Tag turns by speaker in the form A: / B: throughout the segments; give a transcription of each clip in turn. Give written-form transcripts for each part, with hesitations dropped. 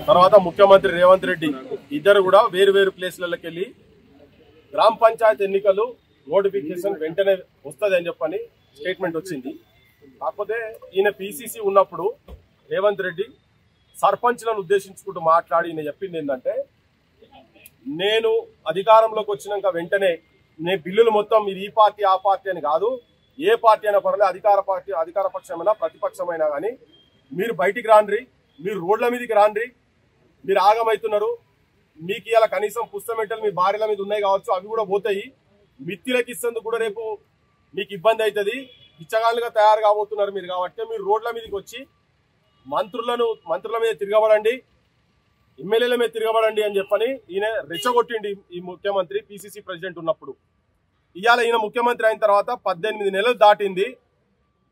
A: తర్వాత ముఖ్యమంత్రి రేవంత్ రెడ్డి ఇద్దరు కూడా వేరు వేరు ప్లేస్లకి వెళ్ళి గ్రామ పంచాయతీ ఎన్నికలు నోటిఫికేషన్ వెంటనే వస్తుంది అని చెప్పని స్టేట్మెంట్ వచ్చింది. కాకపోతే ఈయన పిసిసి ఉన్నప్పుడు రేవంత్ రెడ్డి సర్పంచ్లను ఉద్దేశించుకుంటూ మాట్లాడి ఈయన చెప్పింది ఏంటంటే, నేను అధికారంలోకి వచ్చినాక వెంటనే నేను బిల్లులు మొత్తం మీరు ఈ పార్టీ ఆ పార్టీ అని కాదు, ఏ పార్టీ అయినా పర్లేదు, అధికార పక్షమైనా ప్రతిపక్షమైనా కానీ మీరు బయటికి రాండ్రి, మీరు రోడ్ల మీదకి రాండ్రి, మీరు ఆగమవుతున్నారు, మీకు ఇలా కనీసం పుస్తమెంటలు మీ భార్యల మీద ఉన్నాయి కావచ్చు, అవి కూడా పోతాయి, మిత్తిలకి ఇస్తేందుకు కూడా రేపు మీకు ఇబ్బంది అవుతుంది, పిచ్చగాళ్ళుగా తయారు కాబోతున్నారు మీరు, కాబట్టి మీరు రోడ్ల మీదకి వచ్చి మంత్రుల మీద తిరగబడండి, ఎమ్మెల్యేల మీద తిరగబడండి అని చెప్పని ఈయన రెచ్చగొట్టిండి ఈ ముఖ్యమంత్రి పిసిసి ప్రెసిడెంట్ ఉన్నప్పుడు. ఇవాళ ఈయన ముఖ్యమంత్రి అయిన తర్వాత 18 నెలలు దాటింది,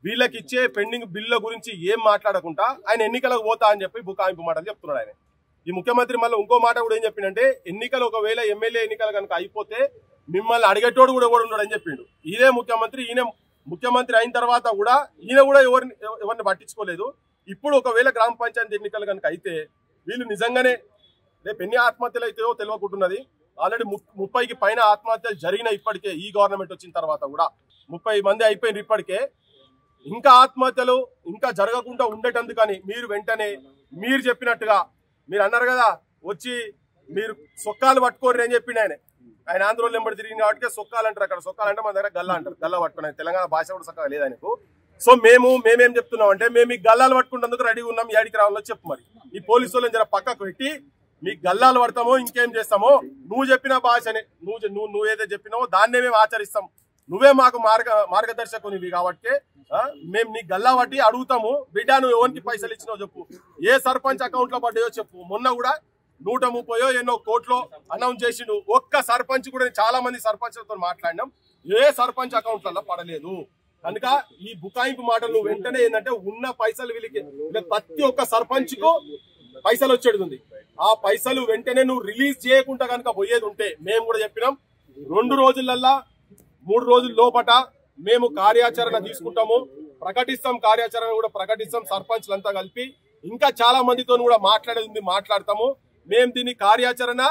A: వీళ్ళకి ఇచ్చే పెండింగ్ బిల్లుల గురించి ఏం మాట్లాడకుండా ఆయన ఎన్నికలకు పోతా అని చెప్పి బుకాయింపు మాటలు చెప్తున్నాడు ఆయన. ఈ ముఖ్యమంత్రి మళ్ళీ ఇంకో మాట కూడా ఏం చెప్పిండంటే, ఎన్నికలు ఒకవేళ ఎమ్మెల్యే ఎన్నికలు కనుక అయిపోతే మిమ్మల్ని అడిగేటోడు కూడా ఉన్నాడు అని చెప్పిండు. ఈయన ముఖ్యమంత్రి అయిన తర్వాత కూడా ఈయన కూడా ఎవరిని పట్టించుకోలేదు. ఇప్పుడు ఒకవేళ గ్రామ పంచాయతీ ఎన్నికలు కనుక అయితే వీళ్ళు నిజంగానే రేపు ఎన్ని ఆత్మహత్యలు అయితాయో తెలియకుంటున్నది. ఆల్రెడీ 30కి పైన ఆత్మహత్యలు జరిగినాయి ఇప్పటికే, ఈ గవర్నమెంట్ వచ్చిన తర్వాత కూడా 30 మంది అయిపోయింది ఇప్పటికే. ఇంకా ఆత్మహత్యలు ఇంకా జరగకుండా ఉండేటందుకని మీరు వెంటనే మీరు చెప్పినట్టుగా మీరు అన్నారు కదా, వచ్చి మీరు సొక్కాలు పట్టుకోరు అని చెప్పిండు ఆయన ఆంధ్రోళ్ళు ఎంబడి తిరిగింది కాబట్టి సొక్కాలు అంటారు. అక్కడ సొక్కాలు అంటే మన దగ్గర గల్లా అంటారు, గల్లా పట్టుకుని తెలంగాణ భాష కూడా సొక్కా లేదు ఆయనకు. సో మేమేం చెప్తున్నాం అంటే, మేము ఈ గల్లాలు పట్టుకుంటేందుకు రెడీగా ఉన్నాం, ఏడికి రావాలో చెప్పు. మరి ఈ పోలీసు వాళ్ళని జర పక్కకు పెట్టి మీకు గల్లాలు పడతామో ఇంకేం చేస్తామో నువ్వు చెప్పిన భాషనే, నువ్వు ఏదో చెప్పినావో దాన్నే మేము ఆచరిస్తాం, నువ్వే మాకు మార్గదర్శకునివి కాబట్టి మేము నీ గల్లా పట్టి అడుగుతాము, బిడ్డ నువ్వు ఎవరికి పైసలు ఇచ్చినావు చెప్పు, ఏ సర్పంచ్ అకౌంట్ లో పడ్డాయో చెప్పు. మొన్న కూడా 130 ఎన్నో కోట్లు అనౌన్స్ చేసిండు, ఒక్క సర్పంచ్ కూడా, చాలా మంది సర్పంచ్లతో మాట్లాడినాం, ఏ సర్పంచ్ అకౌంట్లలో పడలేదు. కనుక ఈ బుకాయింపు మాటలు వెంటనే ఏంటంటే, ఉన్న పైసలు వీళ్ళకి ప్రతి ఒక్క సర్పంచ్ కు పైసలు వచ్చేది ఉంది, ఆ పైసలు వెంటనే నువ్వు రిలీజ్ చేయకుండా కనుక పోయేది ఉంటే మేము కూడా చెప్పినాం 2 రోజులల్లా 3 రోజుల లోపట మేము కార్యాచరణ తీసుకుంటాము, ప్రకటిస్తాం, కార్యాచరణ కూడా ప్రకటిస్తాం, సర్పంచ్లంతా కలిపి ఇంకా చాలా మందితో కూడా మాట్లాడేది మాట్లాడతాము. మేము దీన్ని కార్యాచరణ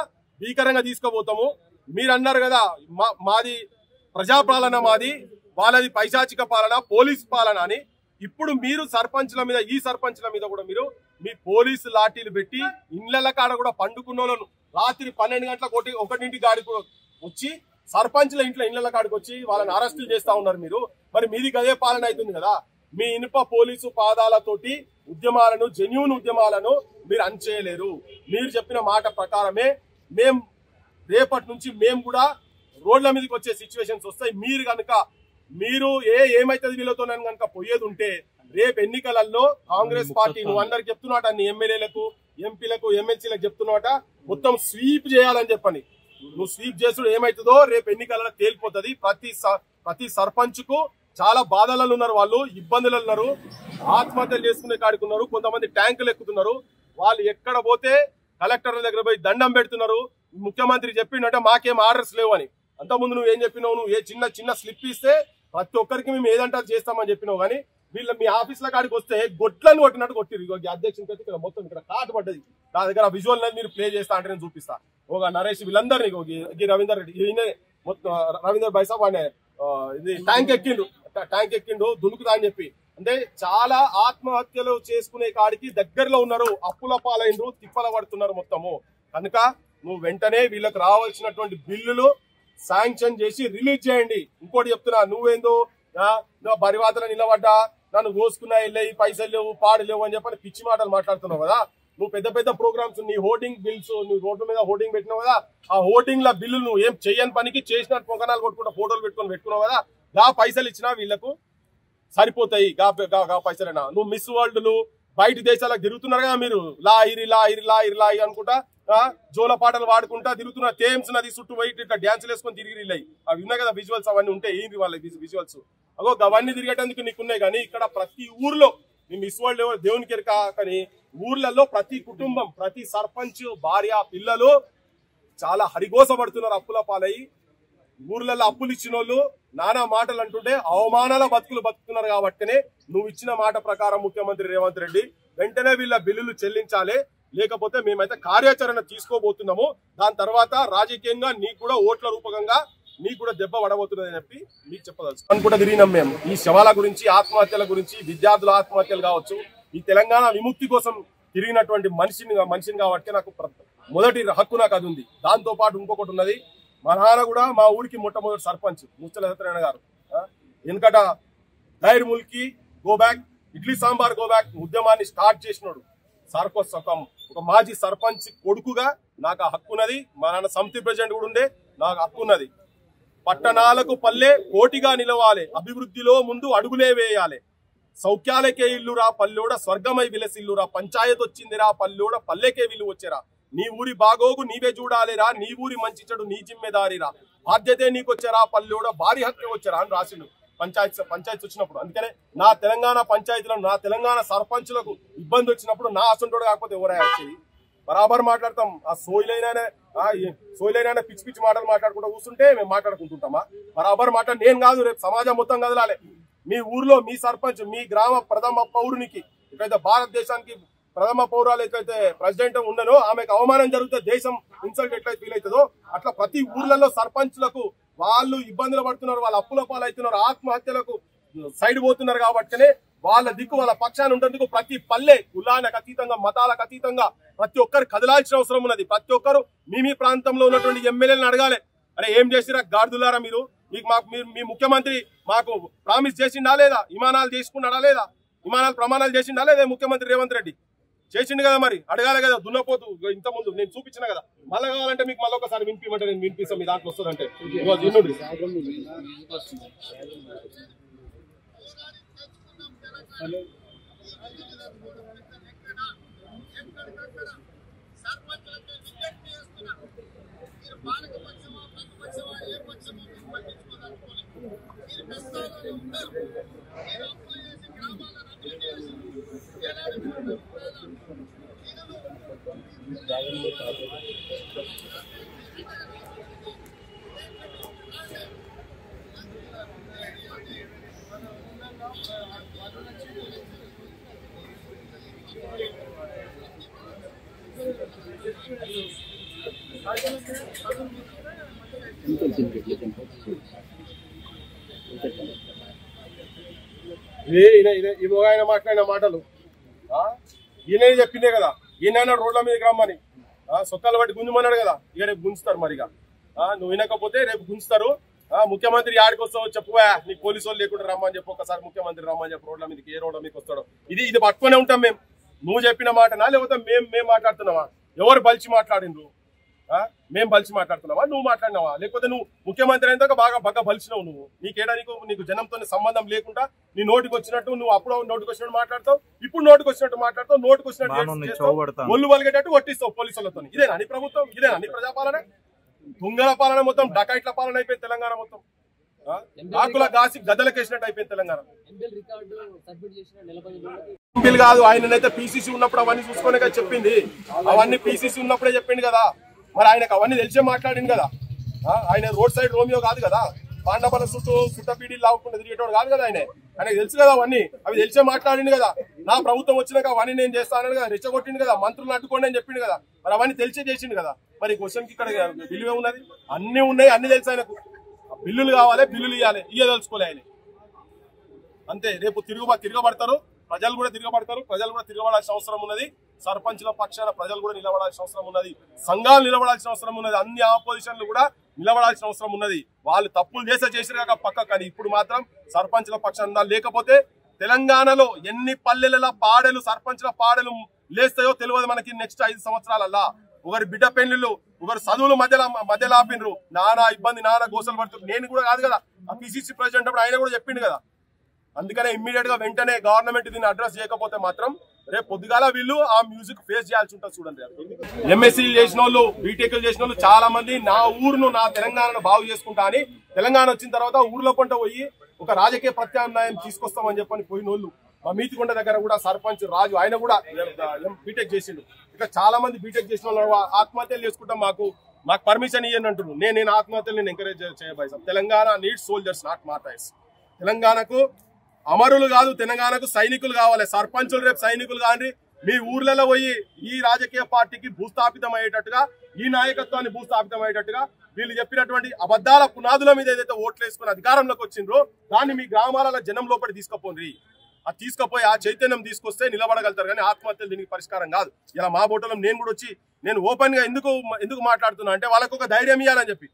A: భీకరంగా తీసుకుపోతాము. మీరు అన్నారు కదా మాది ప్రజాపాలన, మాది వాళ్ళది పైశాచిక పాలన, పోలీస్ పాలన అని. ఇప్పుడు మీరు సర్పంచ్ల మీద, ఈ సర్పంచ్ల మీద కూడా మీరు మీ పోలీసు లాఠీలు పెట్టి ఇండ్ల కాడ కూడా పండుకున్న వాళ్ళను రాత్రి 12 గంటలకు 1 గాడికి వచ్చి సర్పంచ్ల ఇళ్ల కాడికి వచ్చి వాళ్ళని అరెస్టులు చేస్తా ఉన్నారు మీరు. మరి మీది అదే పాలన అవుతుంది కదా. మీ ఇనుప పోలీసు పాదాలతోటి ఉద్యమాలను, జెన్యూన్ ఉద్యమాలను మీరు అణచేయలేరు. మీరు చెప్పిన మాట ప్రకారమే మేము రేపటి నుంచి మేము కూడా రోడ్ల మీదకి వచ్చే సిచ్యువేషన్స్ వస్తాయి. మీరు ఏమైతుంది వీళ్ళతో కనుక పోయేది ఉంటే రేపు ఎన్నికలలో కాంగ్రెస్ పార్టీ, నువ్వు అందరికి చెప్తున్నాట, నీ ఎమ్మెల్యేలకు, ఎంపీలకు, ఎమ్మెల్సీలకు చెప్తున్నాట, మొత్తం స్వీప్ చేయాలని చెప్పని. నువ్వు స్వీప్ చేసుడు ఏమైతుందో రేపు ఎన్నికలలో తేలిపోతుంది. ప్రతి సర్పంచ్ కు చాలా బాధలలో ఉన్నారు, వాళ్ళు ఇబ్బందులు ఉన్నారు, ఆత్మహత్యలు చేసుకునే కాడికి ఉన్నారు, కొంతమంది ట్యాంకులు ఎక్కుతున్నారు. వాళ్ళు ఎక్కడ పోతే కలెక్టర్ల దగ్గర పోయి దండం పెడుతున్నారు. ముఖ్యమంత్రి చెప్పిండంటే మాకేం ఆర్డర్స్ లేవు అని. అంతకుముందు నువ్వు ఏం చెప్పినావు, నువ్వు చిన్న స్లిప్ ఇస్తే ప్రతి ఒక్కరికి మేము ఏదంటే చేస్తామని చెప్పినావు. కానీ వీళ్ళు మీ ఆఫీసుల కాడికి వస్తే గొడ్లను కొట్టినట్టు కొట్టిరు. అధ్యక్షునికి ఇక్కడ మొత్తం ఇక్కడ కాటు పడ్డది. నా దగ్గర విజువల్ మీరు ప్లే చేస్తా అంటే నేను చూపిస్తా. ఒక నరేష్ వీళ్ళందరినీ రవీందర్ రెడ్డి, మొత్తం రవీందర్ బైసాబ్ అనే ఇది ట్యాంక్ ఎక్కిండు దునుకుతా అని చెప్పి. అంటే చాలా ఆత్మహత్యలు చేసుకునే కాడికి దగ్గరలో ఉన్నారు, అప్పుల పాలైనరు, తిప్పల పడుతున్నారు మొత్తము. కనుక నువ్వు వెంటనే వీళ్ళకి రావాల్సినటువంటి బిల్లులు శాంక్షన్ చేసి రిలీజ్ చేయండి. ఇంకోటి చెప్తున్నా, నువ్వేందో బరివాతలో నిలబడ్డా, నన్ను కోసుకున్నా వెళ్ళి పైసలు లేవు, పాడు లేవు అని చెప్పని పిచ్చి మాటలు మాట్లాడుతున్నావు కదా. నువ్వు పెద్ద ప్రోగ్రామ్స్, నీ హోర్డింగ్ బిల్స్, నువ్వు రోడ్డు మీద హోర్డింగ్ పెట్టినావు కదా, ఆ హోర్డింగ్ ల బిల్లు నువ్వు ఏం చెయ్యని పనికి చేసినట్టు పొంగనాలు కొట్టుకుంటా ఫోటోలు పెట్టుకున్నావు కదా, గా పైసలు ఇచ్చినా వీళ్లకు సరిపోతాయి. గా పైసలైనా నువ్వు మిస్ వరల్డ్లు బయట దేశాలకు తిరుగుతున్నారు కదా మీరు, లాయిరి అనుకుంటా జోల పాటలు వాడుకుంటా తిరుగుతున్న, థేమ్స్ నది చుట్టూ పోయి ఇట్లా డ్యాన్సులు వేసుకొని తిరిగి అవి ఉన్నాయి కదా విజువల్స్, అవన్నీ ఉంటాయి. ఏంటి వాళ్ళ విజువల్స్ అవన్నీ తిరిగేటందుకు నీకున్నాయి. కానీ ఇక్కడ ప్రతి ఊర్లో నీ మిస్ వరల్డ్ ఎవరు దేవునికి ఎరక, కానీ ఊర్లలో ప్రతి కుటుంబం, ప్రతి సర్పంచ్ భార్య, పిల్లలు చాలా హరిగోసపడుతున్నారు అప్పుల పాలయ్యి. ఊర్లలో అప్పులు ఇచ్చిన వాళ్ళు నానా మాటలు అంటుంటే అవమానాల బతుకుతున్నారు. కాబట్టినే నువ్వు ఇచ్చిన మాట ప్రకారం ముఖ్యమంత్రి రేవంత్ రెడ్డి వెంటనే వీళ్ళ బిల్లులు చెల్లించాలి. లేకపోతే మేమైతే కార్యాచరణ తీసుకోబోతున్నాము. దాని తర్వాత రాజకీయంగా నీకు కూడా ఓట్ల రూపకంగా నీకు కూడా దెబ్బ పడబోతున్నదని చెప్పి మీకు చెప్పదలుచు అనుకుంటా తిరిగినాం మేము. ఈ శవాల గురించి, ఆత్మహత్యల గురించి, విద్యార్థుల ఆత్మహత్యలు కావచ్చు, ఈ తెలంగాణ విముక్తి కోసం తిరిగినటువంటి మనిషిని కాబట్టి నాకు మొదటి హక్కు నాకు అది ఉంది. దాంతో పాటు ఇంకొకటి ఉన్నది, మా నాన్న కూడా మా ఊరికి మొట్టమొదటి సర్పంచ్ ముచ్చల సత్యనారాయణ గారు. ఎందుకట డైర్ ముల్కి go back, idli sambar go back ఉద్యమాన్ని స్టార్ట్ చేసినాడు. ఒక మాజీ సర్పంచ్ కొడుకుగా నాకు ఆ హక్కున్నది. మా నాన్న సమితి ప్రెసిడెంట్ కూడా ఉండే, నాకు హక్కున్నది. పట్టణాలకు పల్లె కోటిగా నిలవాలి, అభివృద్ధిలో ముందు అడుగులే వేయాలి. సౌఖ్యాలకే ఇల్లురా పల్లెోడ స్వర్గమై విలసిల్లురా, పంచాయత్ వచ్చిందిరా పల్లెోడ పల్లెకే విలువ వచ్చేరా. నీ ఊరి బాగోగు నీవే చూడాలిరా, నీ ఊరి మంచి చెడు నీ జిమ్మెదారిరా, బాధ్యతే నీకొచ్చారా పల్లెోడ భారీ హక్కు వచ్చారా అని రాసిండు పంచాయతీ వచ్చినప్పుడు. అందుకనే నా తెలంగాణ పంచాయతీలను, నా తెలంగాణ సర్పంచులకు ఇబ్బంది వచ్చినప్పుడు నా అసంటోడు కాకపోతే ఎవరైనా వచ్చేది బరాబర్ మాట్లాడతాం. ఆ సోయిలైనా పిచ్చి పిచ్చి మాటలు మాట్లాడుకుంటూ కూర్చుంటే మేము మాట్లాడుకుంటుంటామా? బరాబర్ మాట్లాడి నేను కాదు, రేపు సమాజం మొత్తం కదలాలి. మీ ఊర్లో మీ సర్పంచ్, మీ గ్రామ ప్రథమ పౌరునికి, ఎక్కడైతే భారతదేశానికి ప్రథమ పౌరాలు ఎట్లయితే ప్రెసిడెంట్ ఉండనో ఆమెకు అవమానం జరిగితే దేశం ఇన్సల్ట్ ఎట్లయితే ఫీల్ అవుతుందో అట్లా ప్రతి ఊర్లలో సర్పంచ్లకు వాళ్ళు ఇబ్బందులు పడుతున్నారు, వాళ్ళ అప్పుల పాలవుతున్నారు, ఆత్మహత్యలకు సైడ్ పోతున్నారు. కాబట్టినే వాళ్ళ దిక్కు వాళ్ళ పక్షాన్ని ఉండేందుకు ప్రతి పల్లె కులాలకు అతీతంగా, మతాలకు అతీతంగా ప్రతి ఒక్కరు కదలాల్సిన అవసరం ఉన్నది. ప్రతి ఒక్కరు మీ ప్రాంతంలో ఉన్నటువంటి ఎమ్మెల్యేలను అడగాలి, అరే ఏం చేసిరా గాడిదులారా మీరు, మీ ముఖ్యమంత్రి మాకు ప్రామిస్ చేసిండా లేదా, విమానాలు చేసుకున్నాడా లేదా, విమానాలు ప్రమాణాలు చేసిండా లేదా ముఖ్యమంత్రి రేవంత్ రెడ్డి? చేసిండు కదా, మరి అడగాలి కదా. దున్నపోతు ఇంత ముందు నేను చూపించిన కదా, మళ్ళీ కావాలంటే మీకు మళ్ళీ ఒకసారి వినిపించమంటే నేను వినిపిస్తాను. మీ దాంట్లో వస్తుందంటే ఆయన మాట్లాడిన మాటలు ఈయన చెప్పిందే కదా. ఈయన రోడ్ల మీదకి రమ్మని సొక్కలు బట్టి గుంజమన్నాడు కదా. ఇక రేపు గుంజుతారు. మరిగా నువ్వు వినకపోతే రేపు గుంజుతారు. ముఖ్యమంత్రి ఆడికి వస్తావు చెప్పువా, నీకు పోలీసు వాళ్ళు లేకుండా రమ్మని చెప్పి ఒకసారి ముఖ్యమంత్రి రమ్మని చెప్పి రోడ్ల మీదకి ఏ రోడ్ల మీదకి వస్తాడో ఇది పట్టుకునే ఉంటాం మేము. నువ్వు చెప్పిన మాటనా లేకపోతే మేము మాట్లాడుతున్నావా? ఎవరు బలిచి మాట్లాడిండ్రు? మేము బలిచి మాట్లాడుతున్నావా, నువ్వు మాట్లాడినావా? లేకపోతే నువ్వు ముఖ్యమంత్రి అయినాక బాగా బలిచినావు నువ్వు. నీకు జనంతో సంబంధం లేకుండా నీ నోటికి వచ్చినట్టు నువ్వు అప్పుడు నోటికి వచ్చినట్టు మాట్లాడతావు, ఇప్పుడు నోటికి వచ్చినట్టు మాట్లాడతావు, నోటికి వచ్చినట్టు ఒళ్ళు వలిగేటట్టు కొట్టిస్తావు పోలీసులతో. ఇదేనా నీ ప్రభుత్వం? ఇదేనా నీ ప్రజాపాలన? తుంగల పాలన మొత్తం డకాయిట్ల పాలన అయిపోయింది తెలంగాణ మొత్తం. ఆకుల గాసి గద్దలకేసినట్టు అయిపోయింది తెలంగాణ. ఎంపీలు కాదు, ఆయననైతే పీసీసీ ఉన్నప్పుడు అవన్నీ చూసుకునే కదా చెప్పింది. అవన్నీ పీసీసీ ఉన్నప్పుడే చెప్పింది కదా. మరి ఆయనకు అవన్నీ తెలిసే మాట్లాడింది కదా. ఆయన రోడ్ సైడ్ రోమియో కాదు కదా, పాండపల చుట్టూ సుట్టపీడి లావుకుంటే తిరిగేటోడు కాదు కదా. ఆయనకు తెలుసు కదా అవన్నీ. అవి తెలిసే మాట్లాడింది కదా. నా ప్రభుత్వం వచ్చినాక అవన్నీ నేను చేస్తానని కదా రెచ్చగొట్టింది కదా. మంత్రులు అడ్డుకోండి అని చెప్పింది కదా. మరి అవన్నీ తెలిసే చేసింది కదా. మరి క్వశ్చన్ కి ఇక్కడ విలువే ఉన్నది. అన్ని ఉన్నాయి, అన్ని తెలుసు ఆయనకు. బిల్లులు కావాలి, బిల్లులు ఇవ్వాలి, ఇయ్యదలుచుకోలే ఆయన. అంతే. రేపు తిరగబడతారు, ప్రజలు కూడా తిరగబడతారు. ప్రజలు కూడా తిరగబడాల్సిన అవసరం ఉన్నది. సర్పంచ్ల పక్షాన ప్రజలు కూడా నిలబడాల్సిన అవసరం ఉన్నది. సంఘాలు నిలబడాల్సిన అవసరం ఉన్నది. అన్ని ఆపోజిషన్లు కూడా నిలబడాల్సిన అవసరం ఉన్నది. వాళ్ళు తప్పులు చేసినాక పక్క. కానీ ఇప్పుడు మాత్రం సర్పంచ్ల పక్షాన లేకపోతే తెలంగాణలో ఎన్ని పల్లెల పాడెలు, సర్పంచ్ల పాడెలు లేస్తాయో తెలియదు మనకి. నెక్స్ట్ 5 సంవత్సరాలల్లా ఒకరి బిడ్డ పెళ్లిళ్ళు, ఒకరు చదువులు మధ్యలో ఆపిండ్రు. నానా ఇబ్బంది, నానా గోసలు పడుతుంది. నేను కూడా కాదు కదా, ఆ పిసిసి ప్రెసిడెంట్ అప్పుడు ఆయన కూడా చెప్పిండు కదా. అందుకనే ఇమ్మీడియట్ గా వెంటనే గవర్నమెంట్ దీన్ని అడ్రస్ చేయకపోతే మాత్రం రేపు పొద్దుగాల వీళ్ళు ఆ మ్యూజిక్ ఫేస్ చేయాల్సి ఉంటుంది. చూడండి, ఎంఎస్సీ చేసిన వాళ్ళు, బీటెక్ చేసిన వాళ్ళు చాలా మంది నా ఊరును, నా తెలంగాణను బాగు చేసుకుంటా అని తెలంగాణ వచ్చిన తర్వాత ఊర్లో పంట పోయి ఒక రాజకీయ ప్రత్యామ్నాయం తీసుకొస్తామని చెప్పని పోయిన వాళ్ళు. మా మీతికొండ దగ్గర కూడా సర్పంచ్ రాజు, ఆయన కూడా బీటెక్ చేసిండు. ఇట్లా చాలా మంది బీటెక్ చేసిన వాళ్ళు ఆత్మహత్యలు చేసుకుంటాం, మాకు పర్మిషన్ ఇవ్వని అంటున్నారు. నేను ఆత్మహత్యలు నేను ఎంకరేజ్ చేయబోయే. Telangana needs soldiers, not martyrs. తెలంగాణకు అమరులు కాదు, తెలంగాణకు సైనికులు కావాలి. సర్పంచులు రేపు సైనికులు కాండి, మీ ఊర్లలో పోయి ఈ రాజకీయ పార్టీకి భూస్థాపితం అయ్యేటట్టుగా, ఈ నాయకత్వాన్ని భూస్థాపితం అయ్యేటట్టుగా వీళ్ళు చెప్పినటువంటి అబద్ధాల పునాదుల మీద ఏదైతే ఓట్లు వేసుకుని అధికారంలోకి వచ్చిండ్రో దాన్ని మీ గ్రామాల జనం లోపలి తీసుకుపోండి. అది తీసుకుపోయి ఆ చైతన్యం తీసుకొస్తే నిలబడగలుగుతారు, కానీ ఆత్మహత్యలు దీనికి పరిష్కారం కాదు. ఇలా మా బోటలో నేను కూడా వచ్చి నేను ఓపెన్ గా ఎందుకు మాట్లాడుతున్నా అంటే వాళ్ళకు ఒక ధైర్యం ఇవ్వాలని చెప్పి.